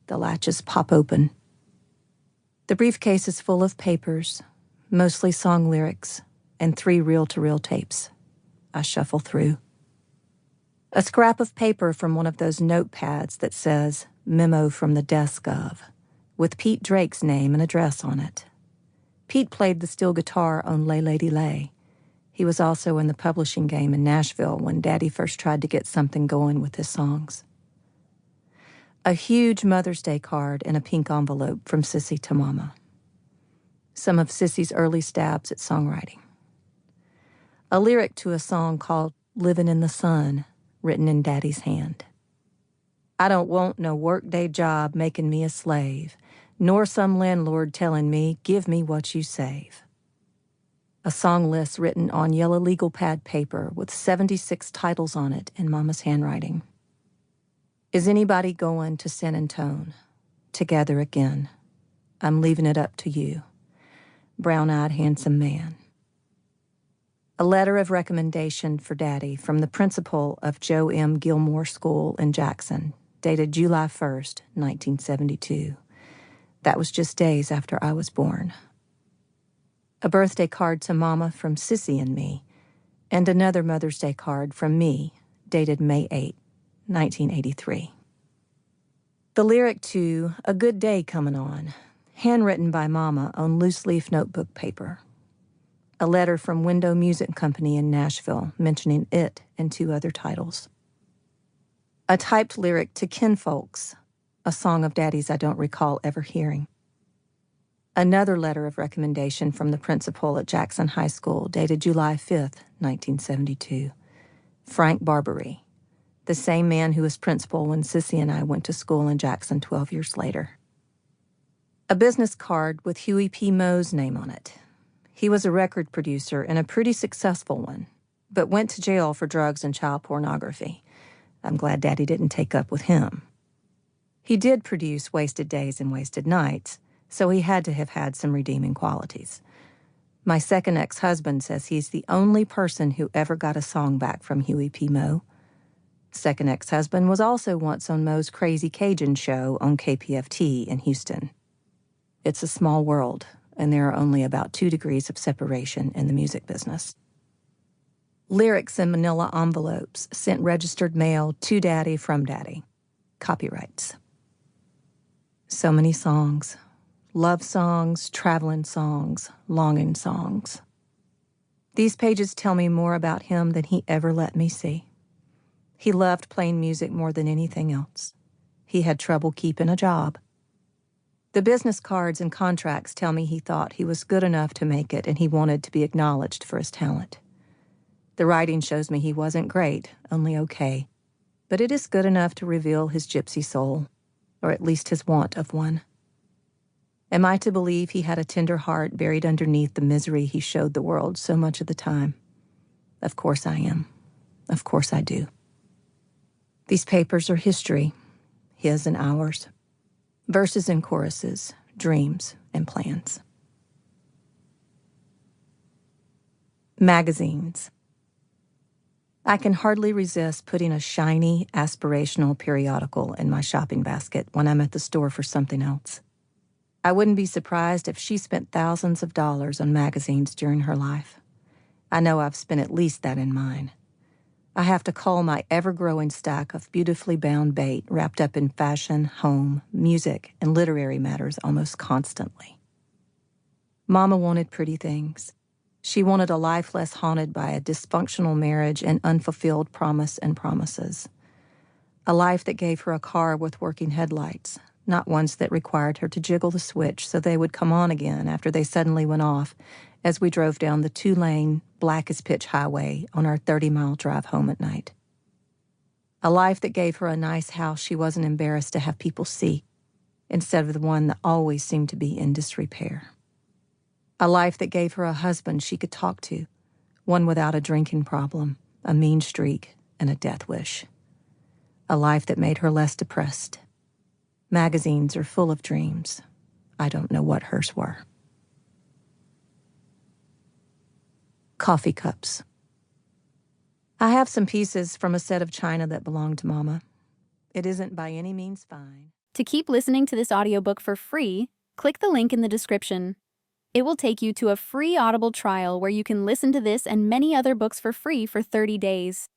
The latches pop open. The briefcase is full of papers, mostly song lyrics, and 3 reel-to-reel tapes. I shuffle through. A scrap of paper from one of those notepads that says, "Memo from the desk of," with Pete Drake's name and address on it. Pete played the steel guitar on Lay Lady Lay. He was also in the publishing game in Nashville when Daddy first tried to get something going with his songs. A huge Mother's Day card in a pink envelope from Sissy to Mama. Some of Sissy's early stabs at songwriting. A lyric to a song called "Livin' in the Sun," written in Daddy's hand. "I don't want no workday job making me a slave, nor some landlord telling me, 'Give me what you save.'" A song list written on yellow legal pad paper with 76 titles on it in Mama's handwriting. "Is anybody going to San Antone? Together again. I'm leaving it up to you. Brown-eyed handsome man." A letter of recommendation for Daddy from the principal of Joe M. Gilmore School in Jackson, dated July 1st, 1972. That was just days after I was born. A birthday card to Mama from Sissy and me, and another Mother's Day card from me, dated May 8, 1983. The lyric to "A Good Day Comin' On," handwritten by Mama on loose-leaf notebook paper. A letter from Window Music Company in Nashville mentioning it and 2 other titles. A typed lyric to "Kinfolks," a song of Daddy's I don't recall ever hearing. Another letter of recommendation from the principal at Jackson High School, dated July 5th, 1972. Frank Barbary, the same man who was principal when Sissy and I went to school in Jackson 12 years later. A business card with Huey P. Moe's name on it. He was a record producer and a pretty successful one, but went to jail for drugs and child pornography. I'm glad Daddy didn't take up with him. He did produce Wasted Days and Wasted Nights, so he had to have had some redeeming qualities. My second ex-husband says he's the only person who ever got a song back from Huey P. Moe. Second ex-husband was also once on Moe's Crazy Cajun show on KPFT in Houston. It's a small world, and there are only about 2 degrees of separation in the music business. Lyrics in manila envelopes sent registered mail to Daddy from Daddy. Copyrights. So many songs. Love songs, traveling songs, longing songs. These pages tell me more about him than he ever let me see. He loved playing music more than anything else. He had trouble keeping a job. The business cards and contracts tell me he thought he was good enough to make it and he wanted to be acknowledged for his talent. The writing shows me he wasn't great, only okay, but it is good enough to reveal his gypsy soul, or at least his want of one. Am I to believe he had a tender heart buried underneath the misery he showed the world so much of the time? Of course I am. Of course I do. These papers are history, his and ours. Verses and choruses, dreams and plans. Magazines. I can hardly resist putting a shiny, aspirational periodical in my shopping basket when I'm at the store for something else. I wouldn't be surprised if she spent thousands of dollars on magazines during her life. I know I've spent at least that in mine. I have to cull my ever-growing stack of beautifully bound bait wrapped up in fashion, home, music, and literary matters almost constantly. Mama wanted pretty things. She wanted a life less haunted by a dysfunctional marriage and unfulfilled promise and promises. A life that gave her a car with working headlights, not ones that required her to jiggle the switch so they would come on again after they suddenly went off as we drove down the 2-lane, black-as-pitch highway on our 30-mile drive home at night. A life that gave her a nice house she wasn't embarrassed to have people see, instead of the one that always seemed to be in disrepair. A life that gave her a husband she could talk to, one without a drinking problem, a mean streak, and a death wish. A life that made her less depressed. Magazines are full of dreams. I don't know what hers were. Coffee cups. I have some pieces from a set of china that belonged to Mama. It isn't by any means fine. To keep listening to this audiobook for free, click the link in the description. It will take you to a free Audible trial where you can listen to this and many other books for free for 30 days.